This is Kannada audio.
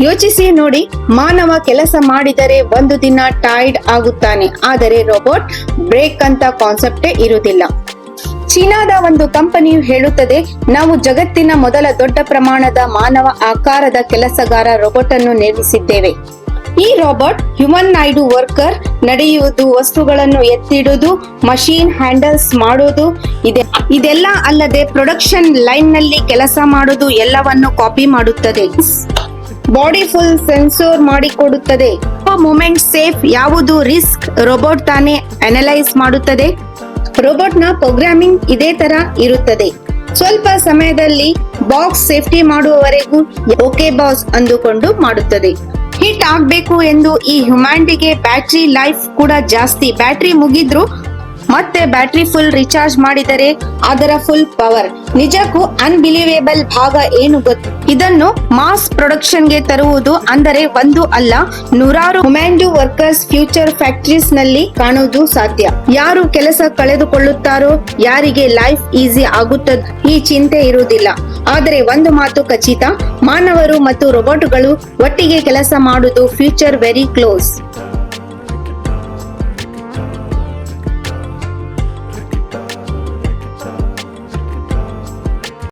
ಯೋಚಿಸಿ ನೋಡಿ, ಮಾನವ ಕೆಲಸ ಮಾಡಿದರೆ ಒಂದು ದಿನ ಟೈರ್ಡ್ ಆಗುತ್ತಾನೆ, ಆದರೆ ರೋಬೋಟ್ ಬ್ರೇಕ್ ಅಂತ ಕಾನ್ಸೆಪ್ಟೇ ಇರುವುದಿಲ್ಲ. ಚೀನಾದ ಒಂದು ಕಂಪನಿಯು ಹೇಳುತ್ತದೆ, ನಾವು ಜಗತ್ತಿನ ಮೊದಲ ದೊಡ್ಡ ಪ್ರಮಾಣದ ಮಾನವ ಆಕಾರದ ಕೆಲಸಗಾರ ರೋಬೋಟ್ ಅನ್ನು ನಿರ್ಮಿಸಿದ್ದೇವೆ. ಈ ರೋಬೋಟ್ ಹ್ಯೂಮನಾಯ್ಡ್ ವರ್ಕರ್, ನಡೆಯುವುದು, ವಸ್ತುಗಳನ್ನು ಎತ್ತಿಡುವುದು, ಮಷೀನ್ ಹ್ಯಾಂಡಲ್ಸ್ ಮಾಡುವುದು, ಇದೆಲ್ಲ ಅಲ್ಲದೆ ಪ್ರೊಡಕ್ಷನ್ ಲೈನ್ ನಲ್ಲಿ ಕೆಲಸ ಮಾಡುವುದು ಎಲ್ಲವನ್ನು ಕಾಪಿ ಮಾಡುತ್ತದೆ. ಬಾಡಿ ಫುಲ್ ಸೆನ್ಸೋರ್ ಮಾಡಿಕೊಡುತ್ತದೆ. ಮೂಮೆಂಟ್ ಸೇಫ್, ಯಾವುದು ರಿಸ್ಕ್ ರೋಬೋಟ್ ತಾನೇ ಅನಲೈಸ್ ಮಾಡುತ್ತದೆ. ರೋಬೋಟ್ ನ ಪ್ರೋಗ್ರಾಮಿಂಗ್ ಇದೇ ತರ ಇರುತ್ತದೆ. ಸ್ವಲ್ಪ ಸಮಯದಲ್ಲಿ ಬಾಕ್ಸ್ ಸೇಫ್ಟಿ ಮಾಡುವವರೆಗೂ ಓಕೆ ಬಾಸ್ ಅಂದುಕೊಂಡು ಮಾಡುತ್ತದೆ. ಹಿಟ್ ಆಗ್ಬೇಕು ಎಂದು ಈ ಹ್ಯುಮ್ಯಾನಿಟಿಗೆ ಬ್ಯಾಟರಿ ಲೈಫ್ ಕೂಡ ಜಾಸ್ತಿ. ಬ್ಯಾಟರಿ ಮುಗಿದ್ರು ಮತ್ತೆ ಬ್ಯಾಟರಿ ಫುಲ್ ರಿಚಾರ್ಜ್ ಮಾಡಿದರೆ ಅದರ ಫುಲ್ ಪವರ್. ನಿಜಕ್ಕೂ ಅನ್ಬಿಲೀವೇಬಲ್ ಭಾಗ ಏನು ಗೊತ್ತು? ಇದನ್ನು ಮಾಸ್ ಪ್ರೊಡಕ್ಷನ್ ಗೆ ತರುವುದು ಅಂದರೆ ಒಂದು ಅಲ್ಲ, ನೂರಾರು ಹ್ಯೂಮನ್ ವರ್ಕರ್ಸ್ ಫ್ಯೂಚರ್ ಫ್ಯಾಕ್ಟರೀಸ್ ನಲ್ಲಿ ಕಾಣುವುದು ಸಾಧ್ಯ. ಯಾರು ಕೆಲಸ ಕಳೆದುಕೊಳ್ಳುತ್ತಾರೋ, ಯಾರಿಗೆ ಲೈಫ್ ಈಸಿ ಆಗುತ್ತದೆ, ಈ ಚಿಂತೆ ಇರುವುದಿಲ್ಲ. ಆದರೆ ಒಂದು ಮಾತು ಖಚಿತ, ಮಾನವರು ಮತ್ತು ರೋಬೋಟ್ಗಳು ಒಟ್ಟಿಗೆ ಕೆಲಸ ಮಾಡುವುದು ಫ್ಯೂಚರ್ ವೆರಿ ಕ್ಲೋಸ್.